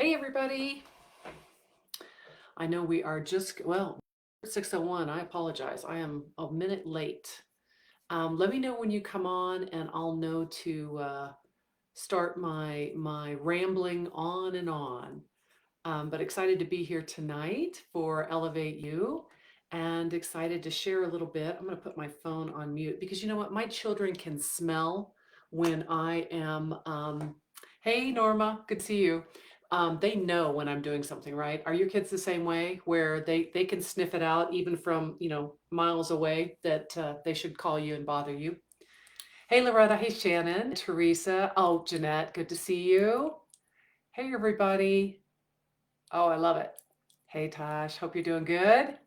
Hey everybody. I know we are just, well, 6:01. I apologize. I am a minute late. Let me know when you come on and I'll know to start my rambling on and on. But excited to be here tonight for Elevate You and excited to share a little bit. I'm going to put my phone on mute because you know what? My children can smell when I am, hey Norma, good to see you. They know when I'm doing something right. Are your kids the same way where they can sniff it out even from, miles away that they should call you and bother you? Hey Loretta, hey Shannon, Teresa, oh Jeanette, good to see you. Hey everybody. Oh, I love it. Hey Tosh, hope you're doing good.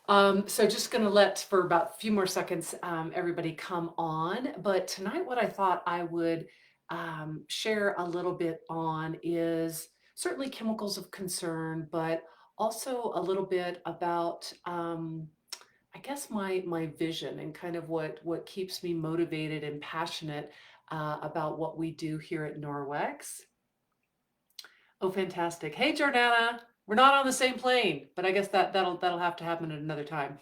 So just gonna let for about a few more seconds everybody come on. But tonight, what I thought I would share a little bit on is certainly chemicals of concern, but also a little bit about I guess my vision and kind of what keeps me motivated and passionate about what we do here at Norwex. Oh, fantastic. Hey, Jordana. We're not on the same plane, but I guess that'll have to happen at another time.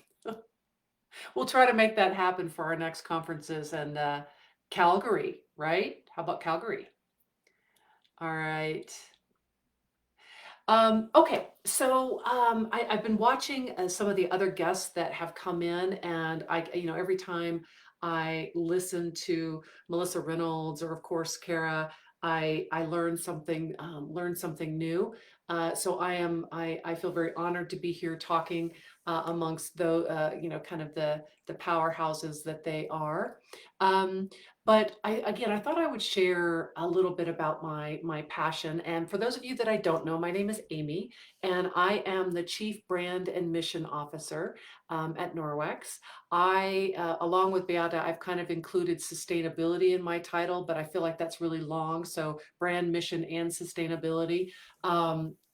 We'll try to make that happen for our next conferences and Calgary, right? How about Calgary? All right. Okay, so I've been watching some of the other guests that have come in, and every time I listen to Melissa Reynolds or, of course, Kara, I learn something new. So I feel very honored to be here talking amongst kind of the powerhouses that they are. Um, but I thought I would share a little bit about my passion. And for those of you that I don't know, my name is Amy, and I am the Chief Brand and Mission Officer at Norwex. Along with Beata, I've kind of included sustainability in my title, but I feel like that's really long. So brand, mission, and sustainability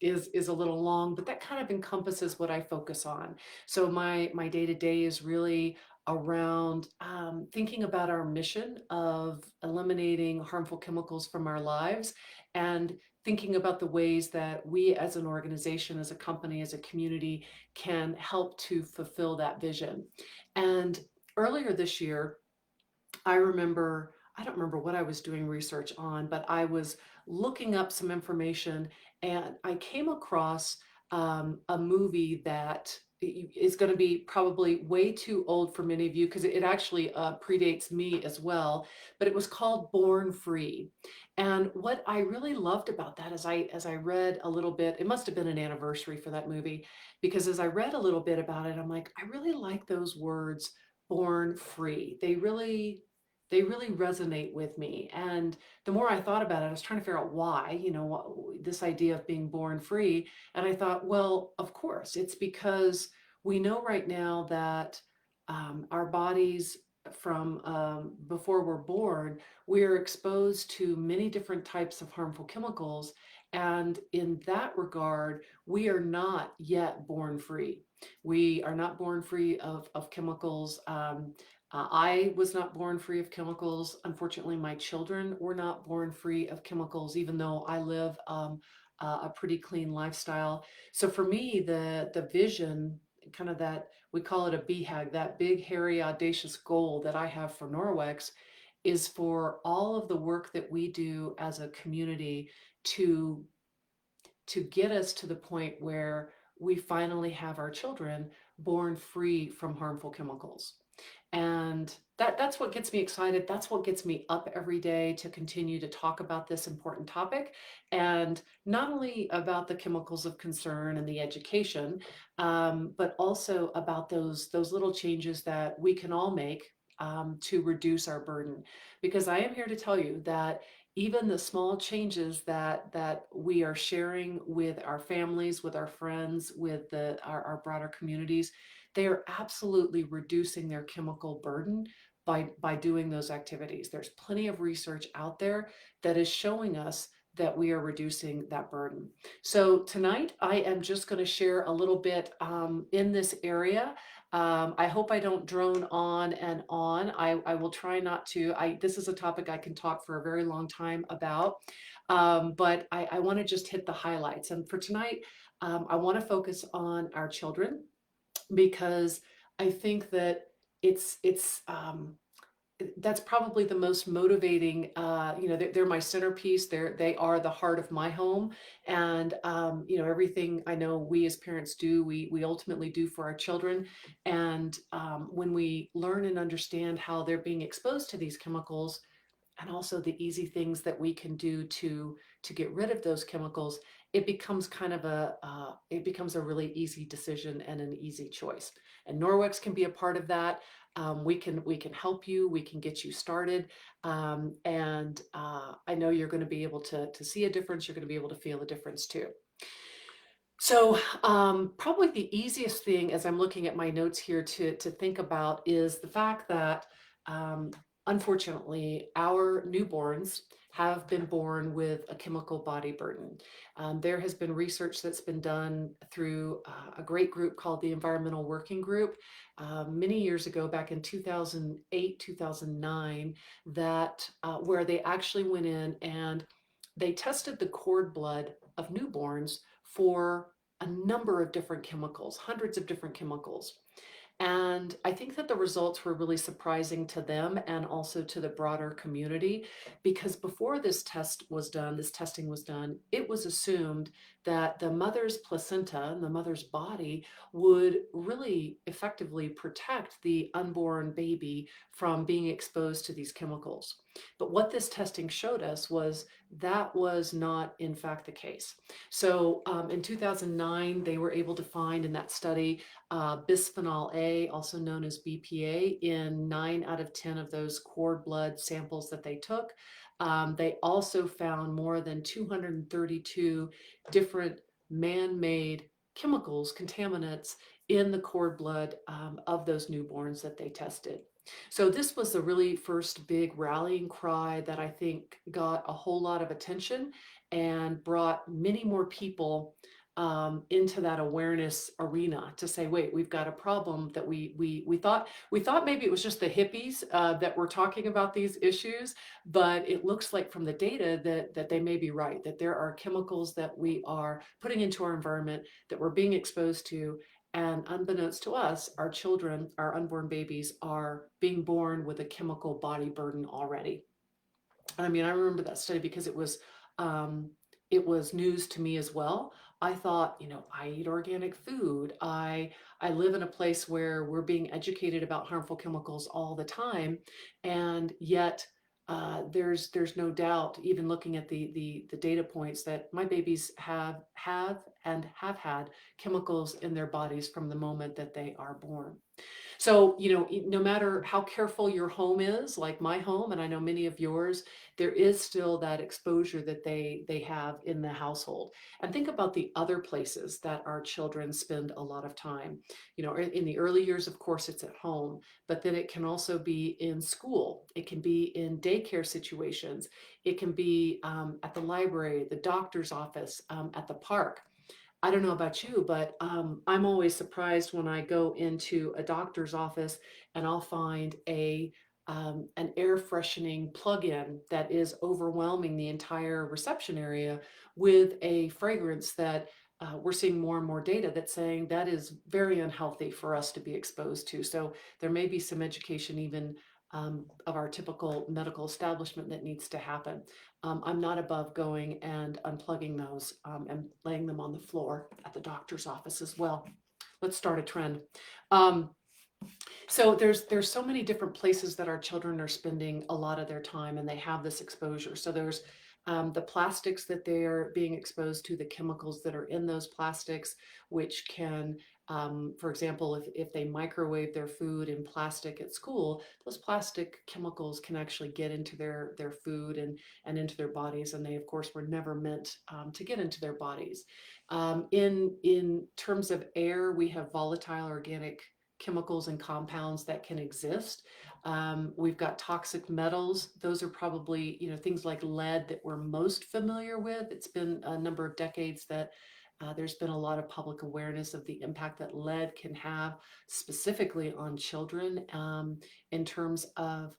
is a little long, but that kind of encompasses what I focus on. So my day to day is really around thinking about our mission of eliminating harmful chemicals from our lives and thinking about the ways that we as an organization, as a company, as a community can help to fulfill that vision. And earlier this year, I don't remember what I was doing research on, but I was looking up some information and I came across a movie that is going to be probably way too old for many of you because it actually predates me as well, but it was called Born Free. And what I really loved about that as I read a little bit, it must have been an anniversary for that movie, because as I read a little bit about it, I'm like, I really like those words, born free. They really resonate with me. And the more I thought about it, I was trying to figure out why, this idea of being born free. And I thought, well, of course, it's because we know right now that our bodies from before we're born, we're exposed to many different types of harmful chemicals. And in that regard, we are not yet born free. We are not born free of chemicals. I was not born free of chemicals. Unfortunately, my children were not born free of chemicals, even though I live a pretty clean lifestyle. So for me, the vision, kind of that, we call it a BHAG, that big, hairy, audacious goal that I have for Norwex, is for all of the work that we do as a community to get us to the point where we finally have our children born free from harmful chemicals. And that's what gets me excited. That's what gets me up every day to continue to talk about this important topic. And not only about the chemicals of concern and the education, but also about those little changes that we can all make to reduce our burden. Because I am here to tell you that even the small changes that we are sharing with our families, with our friends, with our broader communities, they are absolutely reducing their chemical burden by doing those activities. There's plenty of research out there that is showing us that we are reducing that burden. So tonight I am just going to share a little bit in this area. I hope I don't drone on and on. I will try not to. This is a topic I can talk for a very long time about, but I want to just hit the highlights. And for tonight, I want to focus on our children because I think that it's that's probably the most motivating. They're my centerpiece. They are the heart of my home, and everything I know we as parents do, we ultimately do for our children. And when we learn and understand how they're being exposed to these chemicals, and also the easy things that we can do to get rid of those chemicals, it becomes kind of it becomes a really easy decision and an easy choice. And Norwex can be a part of that. We can help you. We can get you started. And I know you're going to be able to see a difference. You're going to be able to feel a difference too. So probably the easiest thing as I'm looking at my notes here to think about is the fact that um, unfortunately our newborns have been born with a chemical body burden. There has been research that's been done through a great group called the Environmental Working Group many years ago, back in 2008, 2009, that where they actually went in and they tested the cord blood of newborns for a number of different chemicals, hundreds of different chemicals. And I think that the results were really surprising to them and also to the broader community because before this testing was done, it was assumed that the mother's placenta and the mother's body would really effectively protect the unborn baby from being exposed to these chemicals. But what this testing showed us was that was not, in fact, the case. So in 2009, they were able to find in that study bisphenol A, also known as BPA, in 9 out of 10 of those cord blood samples that they took. They also found more than 232 different man-made chemicals, contaminants in the cord blood of those newborns that they tested. So this was the really first big rallying cry that I think got a whole lot of attention and brought many more people into that awareness arena to say, wait, we've got a problem that we thought maybe it was just the hippies that were talking about these issues, but it looks like from the data that they may be right, that there are chemicals that we are putting into our environment that we're being exposed to. And unbeknownst to us, our children, our unborn babies, are being born with a chemical body burden already. I mean, I remember that study because it was news to me as well. I thought, I eat organic food. I live in a place where we're being educated about harmful chemicals all the time, and yet there's no doubt, even looking at the data points, that my babies have had chemicals in their bodies from the moment that they are born. So, no matter how careful your home is, like my home, and I know many of yours, there is still that exposure that they have in the household. And think about the other places that our children spend a lot of time. In the early years, of course, it's at home, but then it can also be in school. It can be in daycare situations. It can be at the library, the doctor's office, at the park. I don't know about you, but I'm always surprised when I go into a doctor's office and I'll find an air freshening plug-in that is overwhelming the entire reception area with a fragrance that we're seeing more and more data that's saying that is very unhealthy for us to be exposed to. So there may be some education even of our typical medical establishment that needs to happen. I'm not above going and unplugging those and laying them on the floor at the doctor's office as well. Let's start a trend. Um, so there's so many different places that our children are spending a lot of their time, and they have this exposure. So there's the plastics that they're being exposed to, the chemicals that are in those plastics, which can, for example, if they microwave their food in plastic at school, those plastic chemicals can actually get into their food and into their bodies, and they of course were never meant to get into their bodies. In terms of air, we have volatile organic chemicals and compounds that can exist. We've got toxic metals. Those are probably, things like lead that we're most familiar with. It's been a number of decades that There's been a lot of public awareness of the impact that lead can have specifically on children, in terms of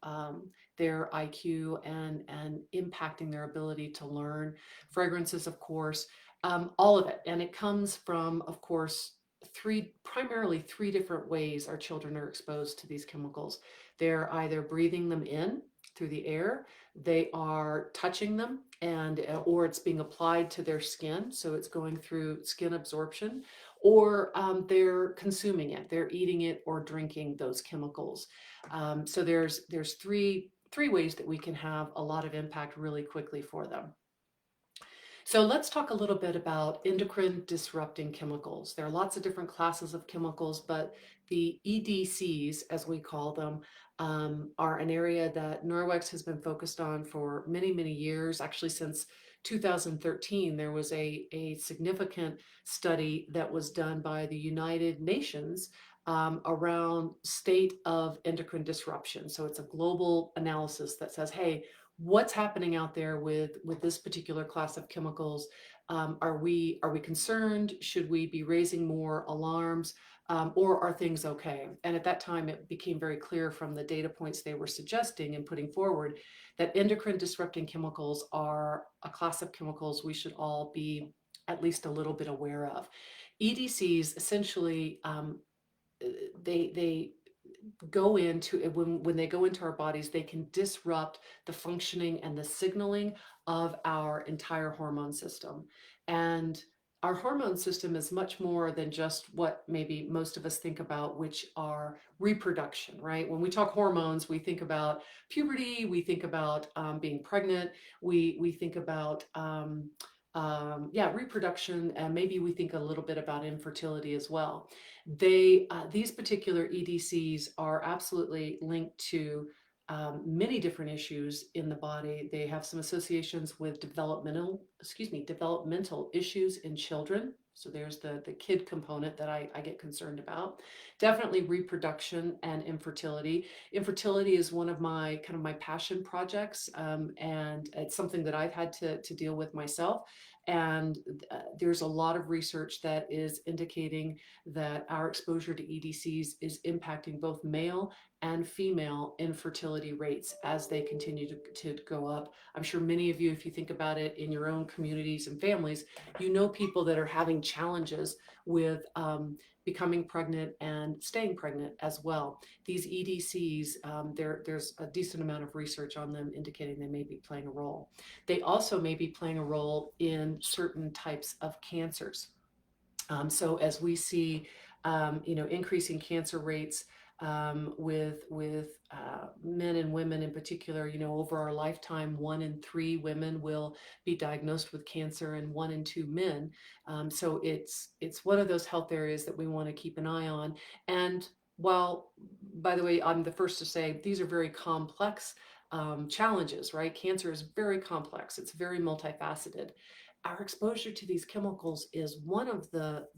their IQ and impacting their ability to learn. Fragrances, of course, all of it. And it comes from, of course, primarily three different ways our children are exposed to these chemicals. They're either breathing them in through the air, they are touching them, and or it's being applied to their skin, so it's going through skin absorption, or they're consuming it, they're eating it or drinking those chemicals. So there's three ways that we can have a lot of impact really quickly for them. So let's talk a little bit about endocrine disrupting chemicals. There are lots of different classes of chemicals, but the EDCs, as we call them, are an area that Norwex has been focused on for many, many years. Actually, since 2013, there was a significant study that was done by the United Nations around state of endocrine disruption. So it's a global analysis that says, hey, what's happening out there with this particular class of chemicals? Are we concerned? Should we be raising more alarms, or are things okay? And at that time, it became very clear from the data points they were suggesting and putting forward that endocrine disrupting chemicals are a class of chemicals we should all be at least a little bit aware of. EDCs essentially, they go into when they go into our bodies, they can disrupt the functioning and the signaling of our entire hormone system. And our hormone system is much more than just what maybe most of us think about, which are reproduction, right? When we talk hormones, we think about puberty, we think about being pregnant, we think about yeah, reproduction, and maybe we think a little bit about infertility as well. These particular EDCs are absolutely linked to many different issues in the body. They have some associations with developmental issues in children. So there's the kid component that I get concerned about. Definitely reproduction and infertility. Infertility is one of my kind of my passion projects, and it's something that I've had to deal with myself. And there's a lot of research that is indicating that our exposure to EDCs is impacting both male and female infertility rates as they continue to go up. I'm sure many of you, if you think about it in your own communities and families, you know people that are having challenges with becoming pregnant and staying pregnant as well. These EDCs, there's a decent amount of research on them indicating they may be playing a role. They also may be playing a role in certain types of cancers. So as we see, increasing cancer rates with men and women in particular, over our lifetime, 1 in 3 women will be diagnosed with cancer, and 1 in 2 men. So it's one of those health areas that we want to keep an eye on. And while, by the way, I'm the first to say these are very complex challenges, right? Cancer is very complex. It's very multifaceted. Our exposure to these chemicals is one of the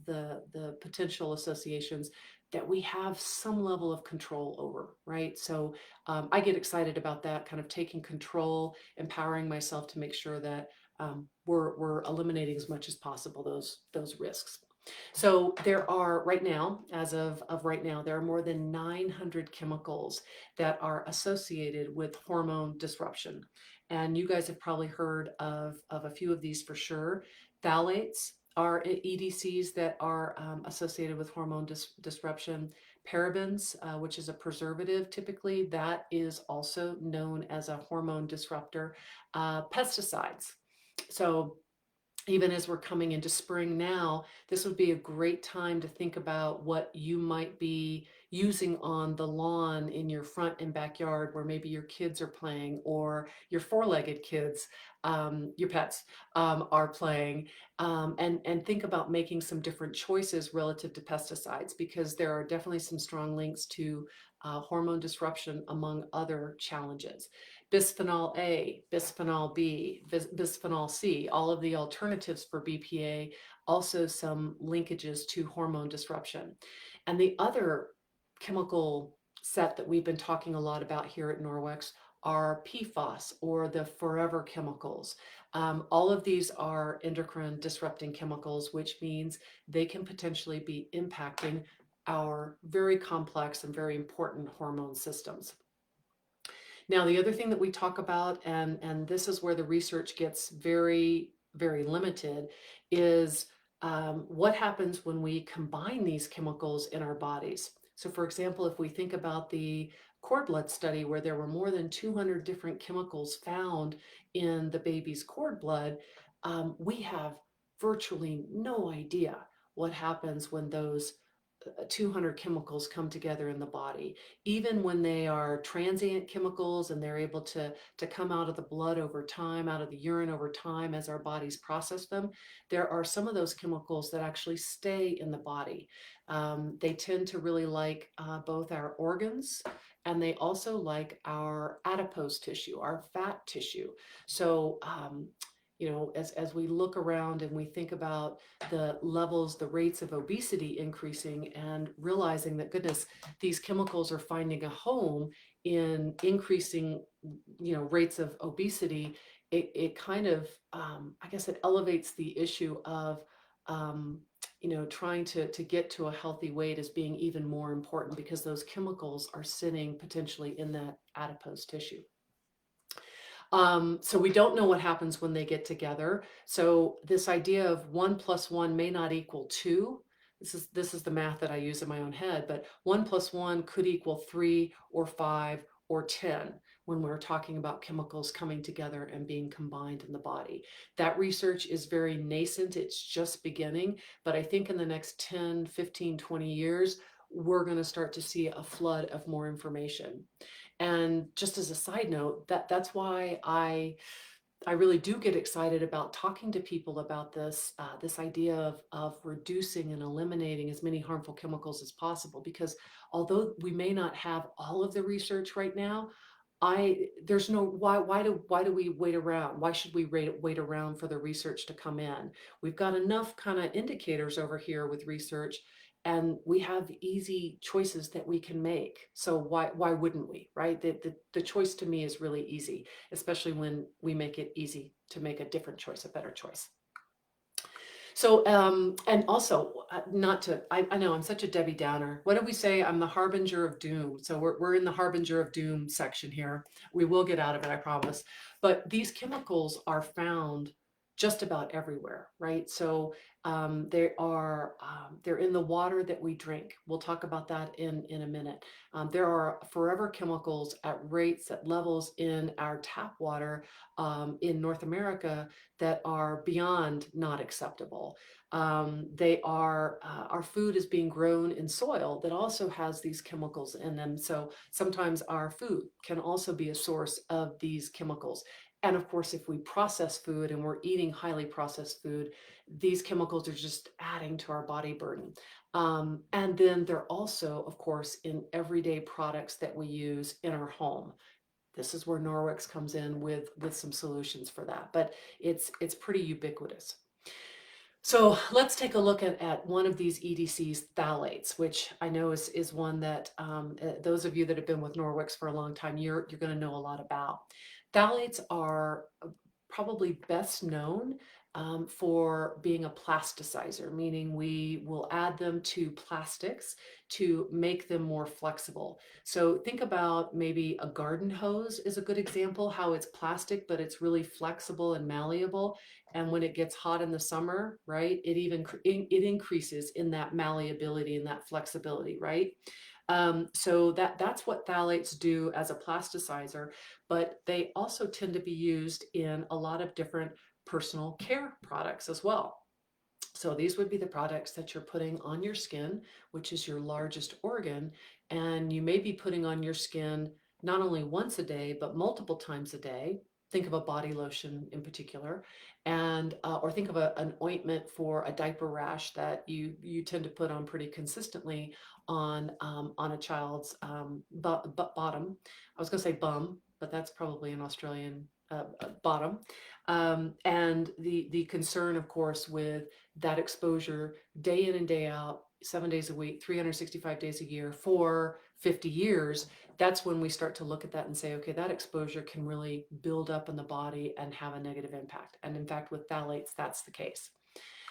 potential associations that we have some level of control over, right? So I get excited about that, kind of taking control, empowering myself to make sure that we're eliminating as much as possible those risks. So there are right now, as of right now, there are more than 900 chemicals that are associated with hormone disruption. And you guys have probably heard of a few of these for sure. Phthalates are EDCs that are associated with hormone disruption. Parabens, which is a preservative typically, that is also known as a hormone disruptor. Pesticides. So even as we're coming into spring now, this would be a great time to think about what you might be using on the lawn in your front and backyard where maybe your kids are playing, or your four-legged kids, your pets, are playing, and think about making some different choices relative to pesticides, because there are definitely some strong links to hormone disruption among other challenges. Bisphenol A, bisphenol B, bisphenol C, all of the alternatives for BPA, also some linkages to hormone disruption. And the other chemical set that we've been talking a lot about here at Norwex are PFAS, or the forever chemicals. All of these are endocrine disrupting chemicals, which means they can potentially be impacting our very complex and very important hormone systems. Now, the other thing that we talk about, and this is where the research gets very, very limited, is what happens when we combine these chemicals in our bodies. So, for example, if we think about the cord blood study, where there were more than 200 different chemicals found in the baby's cord blood, we have virtually no idea what happens when those 200 chemicals come together in the body. Even when they are transient chemicals and they're able to come out of the blood over time, out of the urine over time as our bodies process them, there are some of those chemicals that actually stay in the body. They tend to really like both our organs, and they also like our adipose tissue, our fat tissue. So, as we look around and we think about the levels, the rates of obesity increasing, and realizing that, goodness, these chemicals are finding a home in increasing, rates of obesity, it kind of, I guess it elevates the issue of, trying to get to a healthy weight as being even more important, because those chemicals are sitting potentially in that adipose tissue. So we don't know what happens when they get together. So this idea of 1 + 1 may not equal 2. This is the math that I use in my own head, but 1 + 1 could equal 3 or 5 or 10 when we're talking about chemicals coming together and being combined in the body. That research is very nascent. It's just beginning, but I think in the next 10, 15, 20 years, we're going to start to see a flood of more information. And just as a side note, that's why I really do get excited about talking to people about this idea of reducing and eliminating as many harmful chemicals as possible. Because although we may not have all of the research right now, there's no why do we wait around? Why should we wait around for the research to come in? We've got enough kind of indicators over here with research, and we have easy choices that we can make. So why wouldn't we, right? The choice to me is really easy, especially when we make it easy to make a different choice, a better choice. So, and also, not to, I know I'm such a Debbie Downer. What did we say? I'm the harbinger of doom. So we're in the harbinger of doom section here. We will get out of it, I promise. But these chemicals are found just about everywhere, right? So they're in the water that we drink. We'll talk about that in a minute. There are forever chemicals at rates, at levels in our tap water in North America that are beyond not acceptable. Our food is being grown in soil that also has these chemicals in them. So sometimes our food can also be a source of these chemicals. And of course, if we process food and we're eating highly processed food, these chemicals are just adding to our body burden. And then they're also, of course, in everyday products that we use in our home. This is where Norwex comes in with some solutions for that, but it's pretty ubiquitous. So let's take a look at one of these EDCs, phthalates, which I know is one that those of you that have been with Norwex for a long time, you're going to know a lot about. Phthalates are probably best known for being a plasticizer, meaning we will add them to plastics to make them more flexible. So think about maybe a garden hose is a good example, how it's plastic, but it's really flexible and malleable. And when it gets hot in the summer, right, it increases in that malleability and that flexibility, right? So that's what phthalates do as a plasticizer, but they also tend to be used in a lot of different personal care products as well. So these would be the products that you're putting on your skin, which is your largest organ, and you may be putting on your skin not only once a day, but multiple times a day. Think of a body lotion in particular, and or think of an ointment for a diaper rash that you tend to put on pretty consistently on a child's bottom. I was going to say bum, but that's probably an Australian bottom. And the concern, of course, with that exposure day in and day out, 7 days a week, 365 days a year for 50 years, that's when we start to look at that and say, okay, that exposure can really build up in the body and have a negative impact. And in fact, with phthalates, that's the case.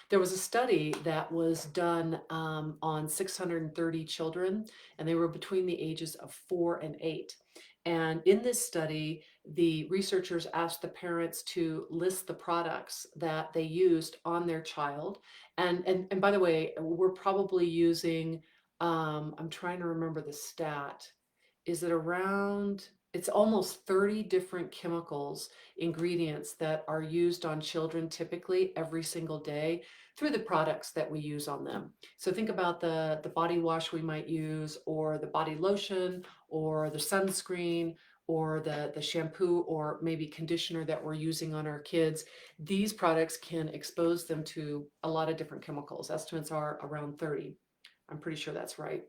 There was a study that was done on 630 children, and they were between the ages of 4 and 8. And in this study, the researchers asked the parents to list the products that they used on their child. And by the way, we're probably using, I'm trying to remember the stat. Is it around, it's almost 30 different chemicals, ingredients that are used on children typically every single day through the products that we use on them. So think about the body wash we might use, or the body lotion, or the sunscreen, or the shampoo, or maybe conditioner that we're using on our kids. These products can expose them to a lot of different chemicals. Estimates are around 30. I'm pretty sure that's right.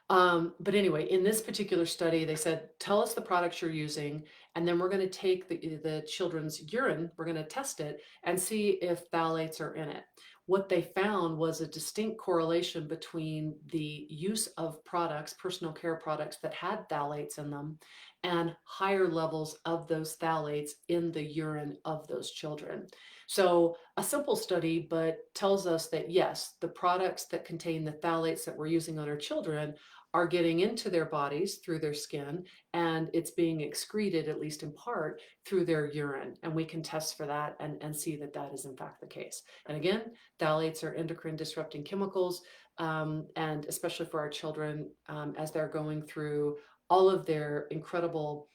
But anyway, in this particular study, they said, tell us the products you're using, and then we're going to take the children's urine, we're going to test it and see if phthalates are in it. What they found was a distinct correlation between the use of products, personal care products that had phthalates in them, and higher levels of those phthalates in the urine of those children. So a simple study, but tells us that yes, the products that contain the phthalates that we're using on our children are getting into their bodies through their skin, and it's being excreted, at least in part, through their urine. And we can test for that and see that that is in fact the case. And again, phthalates are endocrine disrupting chemicals, and especially for our children, as they're going through all of their incredible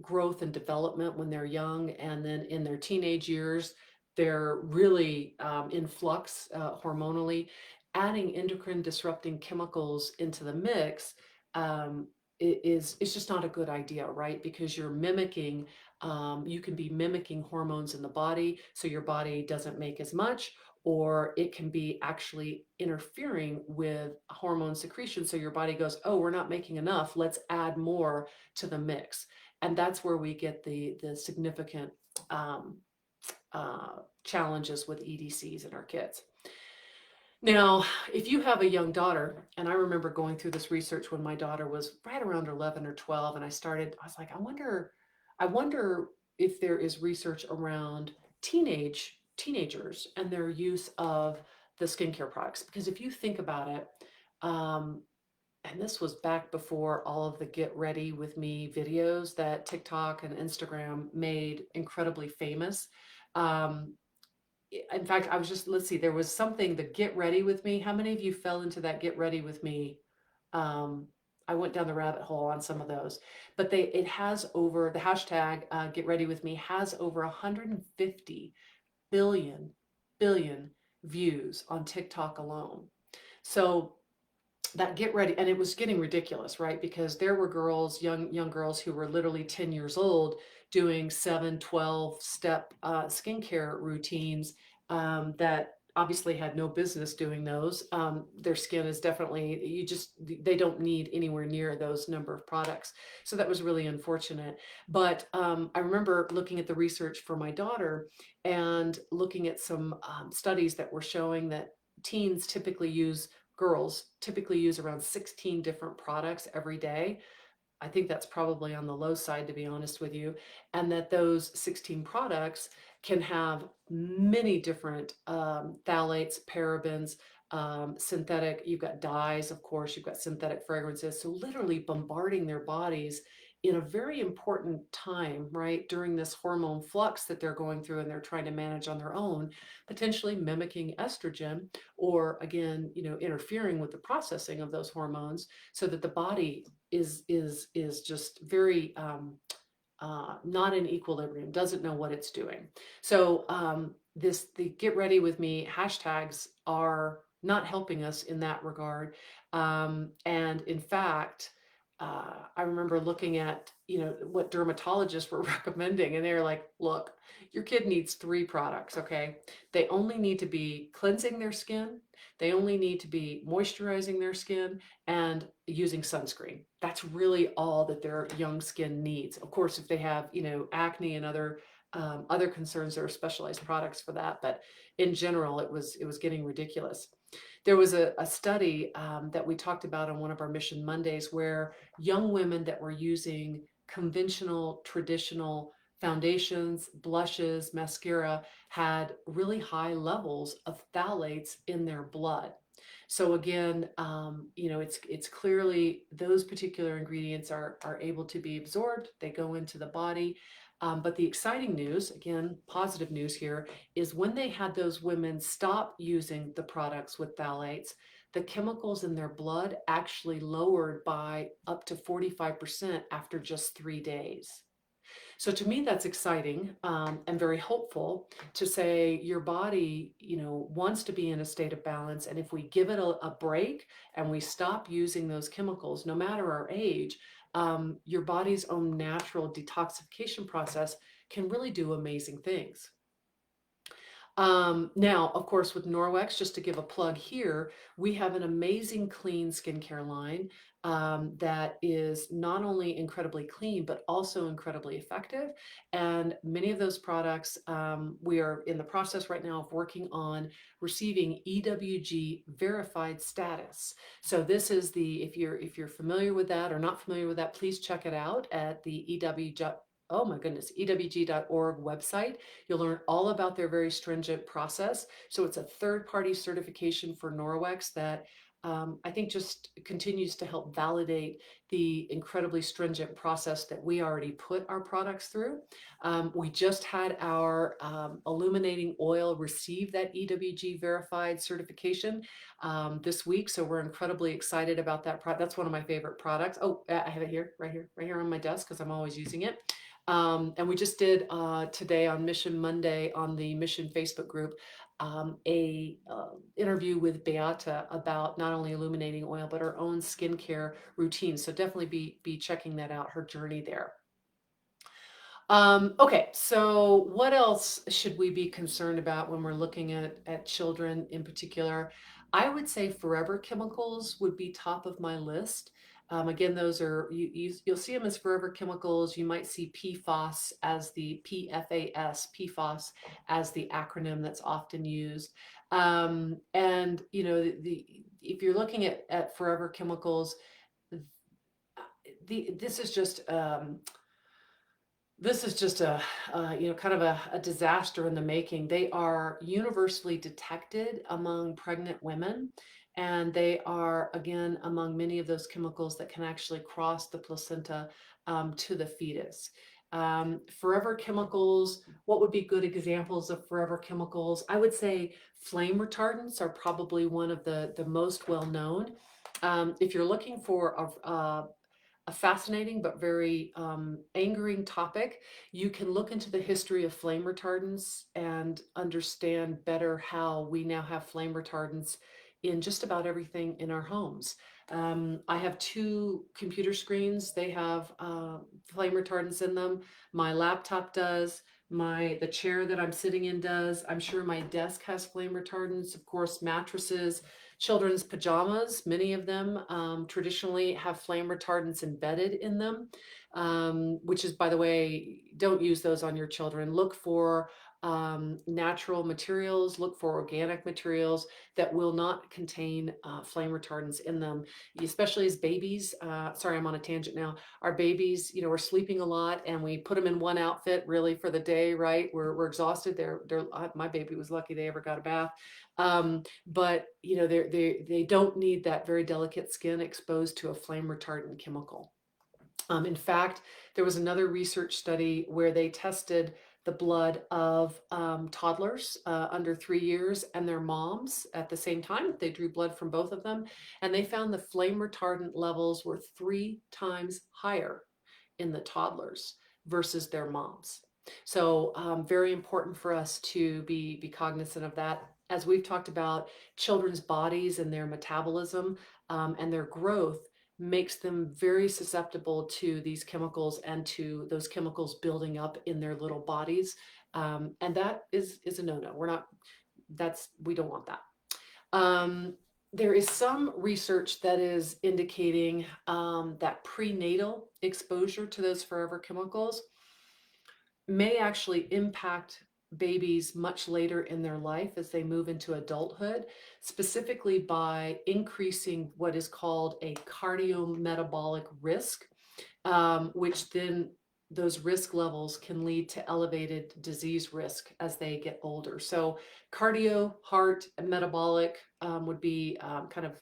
growth and development when they're young, and then in their teenage years, they're really in flux hormonally. Adding endocrine disrupting chemicals into the mix is just not a good idea, right? Because you're mimicking, you can be mimicking hormones in the body, so your body doesn't make as much, or it can be actually interfering with hormone secretion. So your body goes, oh, we're not making enough, let's add more to the mix. And that's where we get the significant challenges with EDCs in our kids. Now, if you have a young daughter, and I remember going through this research when my daughter was right around 11 or 12, and I was like, I wonder if there is research around teenagers and their use of the skincare products. Because if you think about it, um, and this was back before all of the get ready with me videos that TikTok and Instagram made incredibly famous. Um, in fact, I was just, let's see, there was something, the get ready with me. How many of you fell into that get ready with me? I went down the rabbit hole on some of those, but it has over, the hashtag get ready with me has over 150 billion views on TikTok alone. So that get ready, and it was getting ridiculous, right? Because there were girls, young girls who were literally 10 years old doing 7, 12 step skincare routines that obviously had no business doing those. Their skin is definitely, they don't need anywhere near those number of products. So that was really unfortunate. But I remember looking at the research for my daughter and looking at some studies that were showing that girls typically use around 16 different products every day. I think that's probably on the low side, to be honest with you, and that those 16 products can have many different phthalates, parabens, synthetic, you've got dyes, of course, you've got synthetic fragrances. So literally bombarding their bodies in a very important time, right, during this hormone flux that they're going through and they're trying to manage on their own, potentially mimicking estrogen, or again, interfering with the processing of those hormones, so that the body is just very not in equilibrium, doesn't know what it's doing. So the get ready with me hashtags are not helping us in that regard. And in fact, I remember looking at, what dermatologists were recommending, and they were like, look, your kid needs 3 products, okay? They only need to be cleansing their skin, they only need to be moisturizing their skin, and using sunscreen. That's really all that their young skin needs. Of course, if they have, acne and other concerns, there are specialized products for that. But in general, it was getting ridiculous. There was a study that we talked about on one of our Mission Mondays where young women that were using conventional, traditional foundations, blushes, mascara had really high levels of phthalates in their blood. So again, it's clearly those particular ingredients are able to be absorbed. They go into the body. But the exciting news, again, positive news here, is when they had those women stop using the products with phthalates, the chemicals in their blood actually lowered by up to 45% after just 3 days. So to me, that's exciting and very hopeful to say your body, wants to be in a state of balance. And if we give it a break and we stop using those chemicals, no matter our age, your body's own natural detoxification process can really do amazing things. Now, of course, with Norwex, just to give a plug here, we have an amazing clean skincare line that is not only incredibly clean, but also incredibly effective. And many of those products, we are in the process right now of working on receiving EWG verified status. So this is if you're familiar with that or not familiar with that, please check it out at the oh my goodness, EWG.org website. You'll learn all about their very stringent process. So it's a third-party certification for Norwex that I think just continues to help validate the incredibly stringent process that we already put our products through. We just had our illuminating oil receive that EWG verified certification this week, so we're incredibly excited about that product. That's one of my favorite products. Oh, I have it here, right here on my desk because I'm always using it. And we just did today on Mission Monday on the Mission Facebook group a interview with Beata about not only illuminating oil but her own skincare routine. So definitely be checking that out, her journey there. Okay, so what else should we be concerned about when we're looking at children in particular? I would say forever chemicals would be top of my list. Again, those are you'll see them as forever chemicals. You might see PFAS as the PFAS as the acronym that's often used. And if you're looking at forever chemicals, this is just kind of a disaster in the making. They are universally detected among pregnant women, and they are, again, among many of those chemicals that can actually cross the placenta to the fetus. Forever chemicals, what would be good examples of forever chemicals? I would say flame retardants are probably one of the most well known. If you're looking for a fascinating but very angering topic, you can look into the history of flame retardants and understand better how we now have flame retardants in just about everything in our homes. I have two computer screens. They have flame retardants in them. My laptop does. The chair that I'm sitting in does. I'm sure my desk has flame retardants. Of course, mattresses, children's pajamas, many of them traditionally have flame retardants embedded in them, which is, by the way, don't use those on your children. Look for natural materials, look for organic materials that will not contain flame retardants in them, especially as babies. Sorry, I'm on a tangent now. Our babies, we're sleeping a lot and we put them in one outfit really for the day, right? We're exhausted. My baby was lucky they ever got a bath. But they don't need that very delicate skin exposed to a flame retardant chemical. In fact, there was another research study where they tested the blood of toddlers under 3 years and their moms at the same time. They drew blood from both of them, and they found the flame retardant levels were 3 times higher in the toddlers versus their moms. So very important for us to be cognizant of that. As we've talked about, children's bodies and their metabolism and their growth makes them very susceptible to these chemicals and to those chemicals building up in their little bodies. And that is a no-no. We don't want that. There is some research that is indicating that prenatal exposure to those forever chemicals may actually impact babies much later in their life as they move into adulthood, specifically by increasing what is called a cardiometabolic risk, which then those risk levels can lead to elevated disease risk as they get older. So cardio, heart, and metabolic would be kind of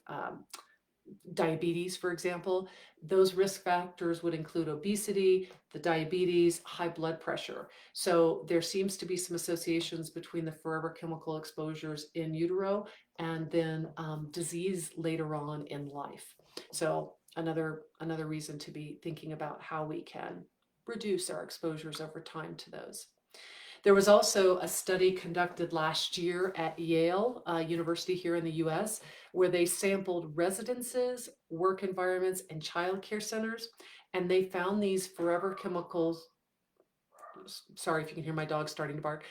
diabetes, for example. Those risk factors would include obesity, the diabetes, high blood pressure. So there seems to be some associations between the forever chemical exposures in utero and then disease later on in life. So another reason to be thinking about how we can reduce our exposures over time to those. There was also a study conducted last year at Yale University here in the US, where they sampled residences, work environments, and childcare centers, and they found these forever chemicals. Sorry if you can hear my dog starting to bark.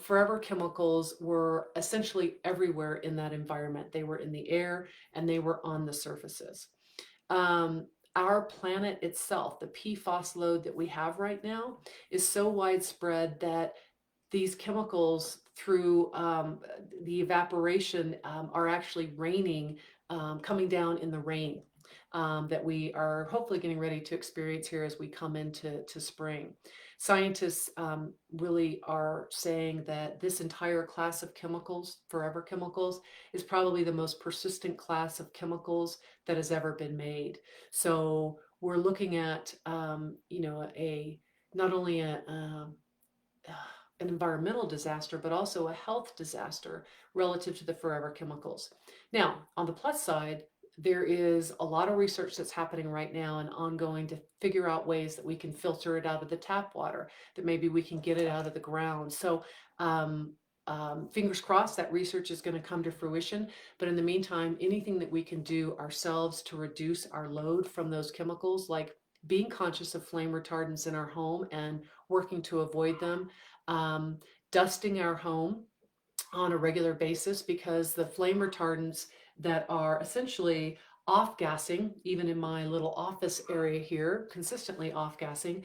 Forever chemicals were essentially everywhere in that environment. They were in the air and they were on the surfaces. Um, our planet itself, the PFAS load that we have right now, is so widespread that these chemicals through the evaporation are actually raining, coming down in the rain that we are hopefully getting ready to experience here as we come into spring. Scientists really are saying that this entire class of chemicals, forever chemicals, is probably the most persistent class of chemicals that has ever been made. So we're looking at, a not only an environmental disaster, but also a health disaster relative to the forever chemicals. Now, on the plus side, there is a lot of research that's happening right now and ongoing to figure out ways that we can filter it out of the tap water, that maybe we can get it out of the ground. So, fingers crossed that research is going to come to fruition. But in the meantime, anything that we can do ourselves to reduce our load from those chemicals, like being conscious of flame retardants in our home and working to avoid them, um, dusting our home on a regular basis, because the flame retardants that are essentially off gassing, even in my little office area here, consistently off gassing,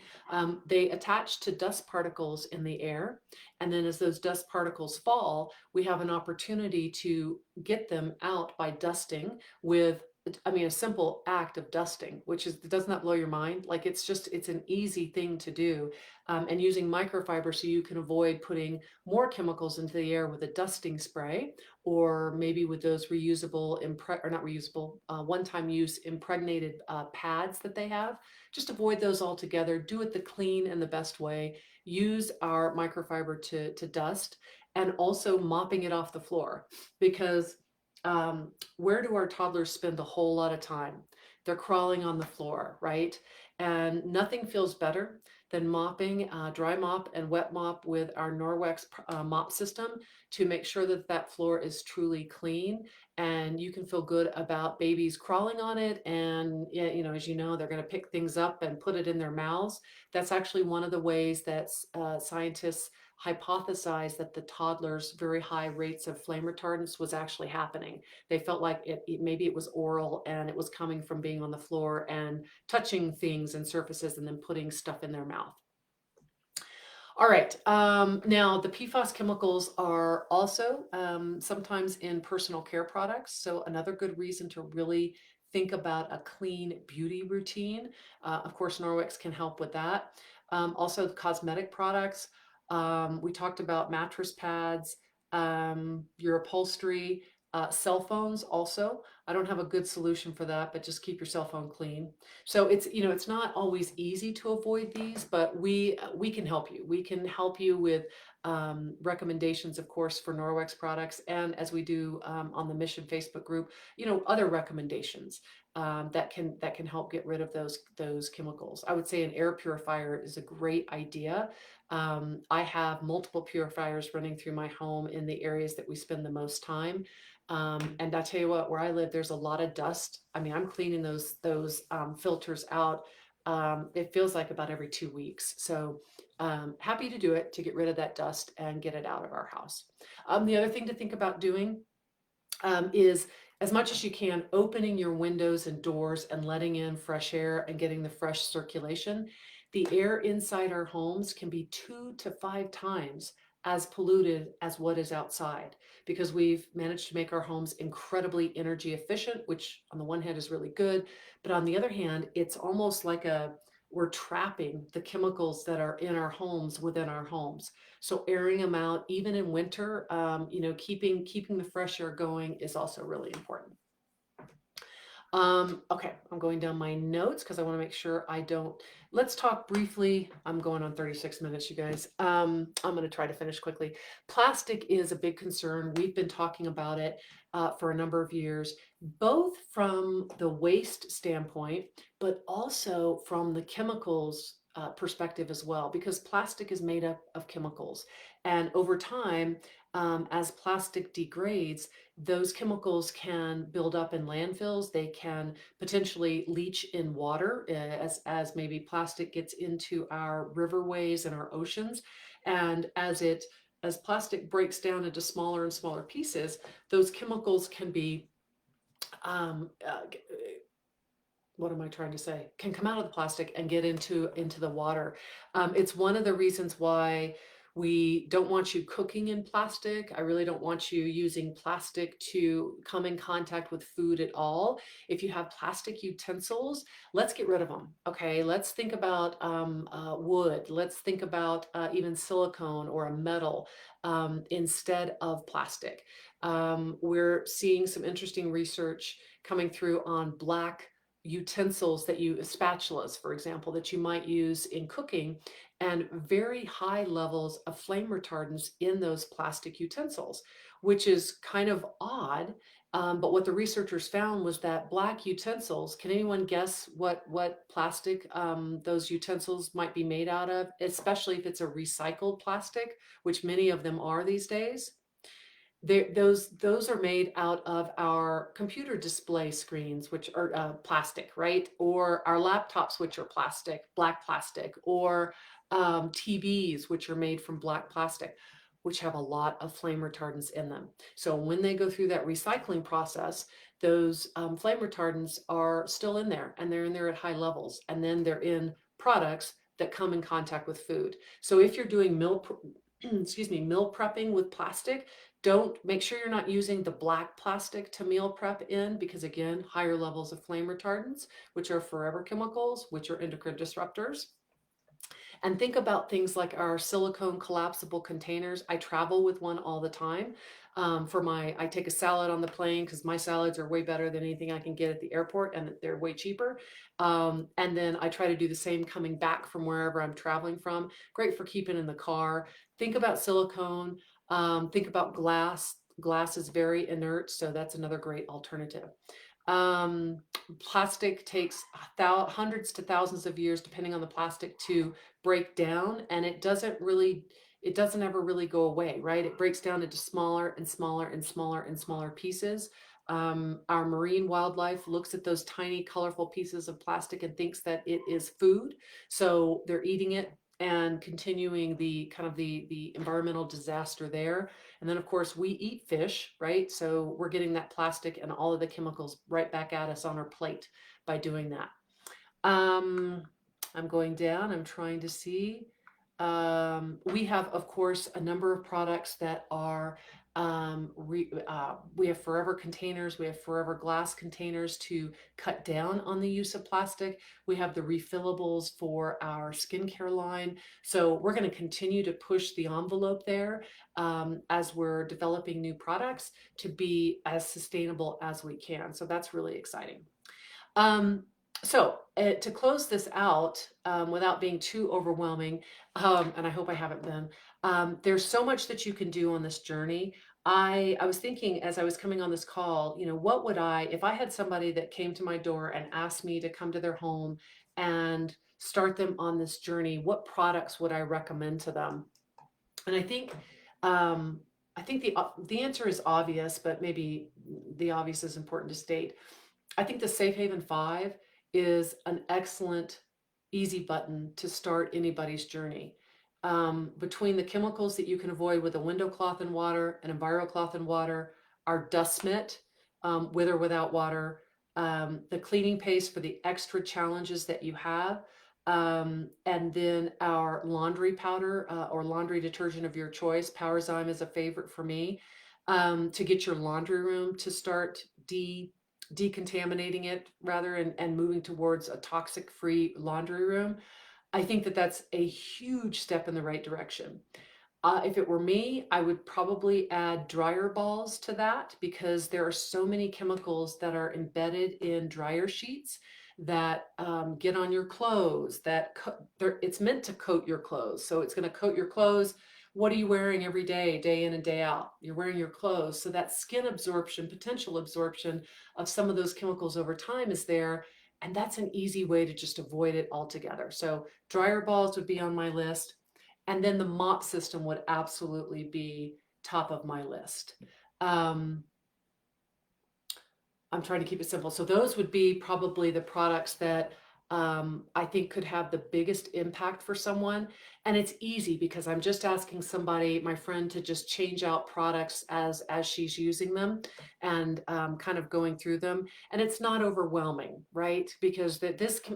they attach to dust particles in the air. And then as those dust particles fall, we have an opportunity to get them out by dusting with, I mean, a simple act of dusting, which is, does not blow your mind. Like it's an easy thing to do. And using microfiber so you can avoid putting more chemicals into the air with a dusting spray, or maybe with those reusable, or not reusable, one-time use impregnated pads that they have. Just avoid those altogether. Do it the clean and the best way. Use our microfiber to dust, and also mopping it off the floor, because where do our toddlers spend a whole lot of time? They're crawling on the floor, right? And nothing feels better than mopping, dry mop and wet mop with our Norwex mop system to make sure that that floor is truly clean, and you can feel good about babies crawling on it. And as you know, they're going to pick things up and put it in their mouths. That's actually one of the ways that scientists hypothesized that the toddlers' very high rates of flame retardants was actually happening. They felt like maybe it was oral and it was coming from being on the floor and touching things and surfaces and then putting stuff in their mouth. All right. Now, the PFAS chemicals are also sometimes in personal care products. So another good reason to really think about a clean beauty routine. Of course, Norwex can help with that. Also, cosmetic products. We talked about mattress pads, your upholstery, cell phones also. I don't have a good solution for that, but just keep your cell phone clean. So it's not always easy to avoid these, but we can help you. We can help you with recommendations, of course, for Norwex products, and as we do on the Mission Facebook group, other recommendations that can help get rid of those chemicals. I would say an air purifier is a great idea. I have multiple purifiers running through my home in the areas that we spend the most time. And I tell you what, where I live, there's a lot of dust. I mean, I'm cleaning those filters out. It feels like about every 2 weeks. So happy to do it to get rid of that dust and get it out of our house. The other thing to think about doing is, as much as you can, opening your windows and doors and letting in fresh air and getting the fresh circulation. The air inside our homes can be 2 to 5 times as polluted as what is outside, because we've managed to make our homes incredibly energy efficient, which on the one hand is really good, but on the other hand, it's almost like we're trapping the chemicals that are in our homes within our homes. So airing them out, even in winter, keeping the fresh air going is also really important. Okay, I'm going down my notes because I want to make sure I don't. Let's talk briefly. I'm going on 36 minutes, you guys. I'm going to try to finish quickly. Plastic is a big concern. We've been talking about it for a number of years, both from the waste standpoint, but also from the chemicals perspective as well, because plastic is made up of chemicals. And over time, as plastic degrades, those chemicals can build up in landfills. They can potentially leach in water as maybe plastic gets into our riverways and our oceans. And as plastic breaks down into smaller and smaller pieces, those chemicals can be what am I trying to say? Can come out of the plastic and get into the water. It's one of the reasons why we don't want you cooking in plastic. I really don't want you using plastic to come in contact with food at all. If you have plastic utensils, let's get rid of them. Okay, let's think about wood. Let's think about even silicone or a metal instead of plastic. We're seeing some interesting research coming through on black utensils spatulas, for example, that you might use in cooking, and very high levels of flame retardants in those plastic utensils, which is kind of odd. But what the researchers found was that black utensils, can anyone guess what plastic those utensils might be made out of, especially if it's a recycled plastic, which many of them are these days? Those are made out of our computer display screens, which are plastic, right? Or our laptops, which are plastic, black plastic, or TVs, which are made from black plastic, which have a lot of flame retardants in them. So when they go through that recycling process, those flame retardants are still in there, and they're in there at high levels, and then they're in products that come in contact with food. So if you're doing meal prepping with plastic, don't make sure you're not using the black plastic to meal prep in, because again, higher levels of flame retardants, which are forever chemicals, which are endocrine disruptors. And think about things like our silicone collapsible containers. I travel with one all the time. I take a salad on the plane because my salads are way better than anything I can get at the airport, and they're way cheaper. And then I try to do the same coming back from wherever I'm traveling from. Great for keeping in the car. Think about silicone. Think about glass. Glass is very inert, so that's another great alternative. Um, Plastic takes hundreds to thousands of years, depending on the plastic, to break down, and it doesn't ever really go away, right? It breaks down into smaller and smaller and smaller and smaller pieces. Our marine wildlife looks at those tiny, colorful pieces of plastic and thinks that it is food, so they're eating it and continuing the environmental disaster there. And then of course we eat fish, right? So we're getting that plastic and all of the chemicals right back at us on our plate by doing that. Um, I'm going down, I'm trying to see. We have, of course, a number of products that are, we have forever containers, we have forever glass containers to cut down on the use of plastic. We have the refillables for our skincare line. So we're going to continue to push the envelope there as we're developing new products to be as sustainable as we can. So that's really exciting. To close this out, without being too overwhelming, and I hope I haven't been, there's so much that you can do on this journey. I was thinking as I was coming on this call, what would if I had somebody that came to my door and asked me to come to their home and start them on this journey, what products would I recommend to them? And I think the answer is obvious, but maybe the obvious is important to state. I think the Safe Haven 5 is an excellent, easy button to start anybody's journey. Between the chemicals that you can avoid with a window cloth and water, an EnviroCloth and water, our dust mitt, with or without water, the cleaning paste for the extra challenges that you have, And then our laundry powder or laundry detergent of your choice. Powerzyme is a favorite for me, to get your laundry room to start decontaminating it rather, and moving towards a toxic free laundry room. I think that that's a huge step in the right direction. If it were me, I would probably add dryer balls to that, because there are so many chemicals that are embedded in dryer sheets that get on your clothes. It's meant to coat your clothes, so it's going to coat your clothes. What are you wearing every day, day in and day out? You're wearing your clothes, so that skin absorption, potential absorption of some of those chemicals over time is there, and that's an easy way to just avoid it altogether. So dryer balls would be on my list. And then the mop system would absolutely be top of my list. Um, I'm trying to keep it simple. So those would be probably the products that I think could have the biggest impact for someone. And it's easy because I'm just asking somebody, my friend, to just change out products as she's using them, and kind of going through them. And it's not overwhelming, right? Because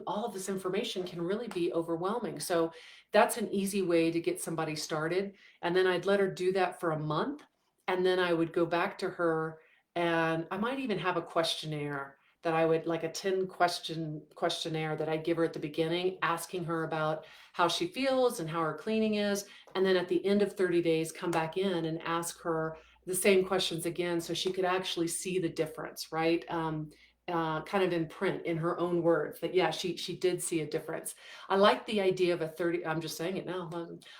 all of this information can really be overwhelming. So that's an easy way to get somebody started. And then I'd let her do that for a month. And then I would go back to her, and I might even have a questionnaire that I would, like a 10 questionnaire that I give her at the beginning, asking her about how she feels and how her cleaning is. And then at the end of 30 days, come back in and ask her the same questions again, so she could actually see the difference, right? Kind of in print, in her own words, that yeah, she did see a difference. I like the idea of a 30, I'm just saying it now.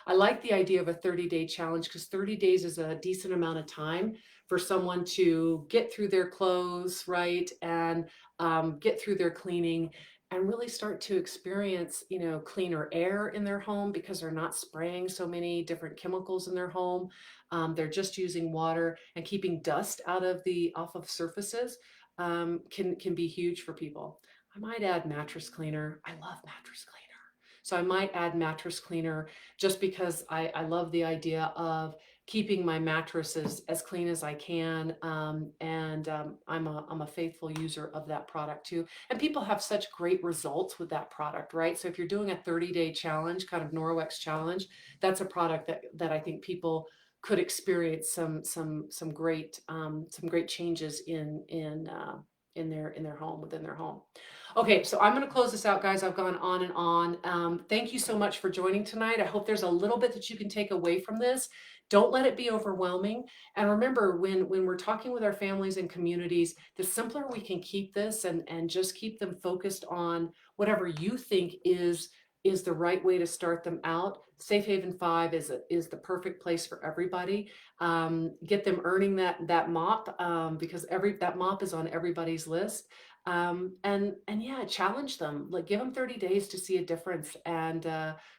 I like the idea of a 30-day challenge, because 30 days is a decent amount of time for someone to get through their clothes, right? And get through their cleaning, and really start to experience, cleaner air in their home, because they're not spraying so many different chemicals in their home. They're just using water, and keeping dust off of surfaces can be huge for people. I might add mattress cleaner. I love mattress cleaner. So I might add mattress cleaner, just because I love the idea of keeping my mattresses as clean as I can. And I'm a faithful user of that product too. And people have such great results with that product, right? So if you're doing a 30-day challenge, kind of Norwex challenge, that's a product that I think people could experience some great changes in their home, within their home. Okay, so I'm going to close this out, guys. I've gone on and on. Thank you so much for joining tonight. I hope there's a little bit that you can take away from this. Don't let it be overwhelming. And remember, when we're talking with our families and communities, the simpler we can keep this, and just keep them focused on whatever you think is the right way to start them out. Safe Haven 5 is the perfect place for everybody. Get them earning that mop, because that mop is on everybody's list. And yeah, challenge them. Like, give them 30 days to see a difference. And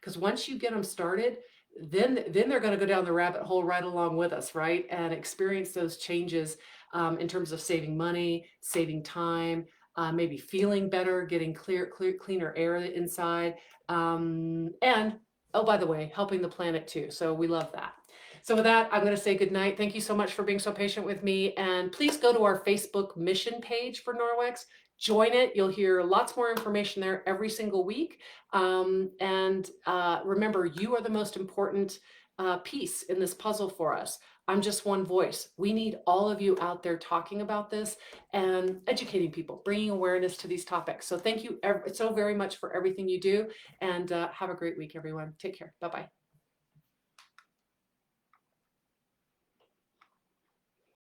because once you get them started, then they're going to go down the rabbit hole right along with us, right? And experience those changes, in terms of saving money, saving time, maybe feeling better, getting cleaner air inside, and oh, by the way, helping the planet too. So we love that. So with that, I'm going to say good night. Thank you so much for being so patient with me. And please go to our Facebook mission page for Norwex. Join it. You'll hear lots more information there every single week. And remember, you are the most important piece in this puzzle for us. I'm just one voice. We need all of you out there talking about this and educating people, bringing awareness to these topics. So thank you so very much for everything you do, and have a great week, everyone. Take care. Bye-bye.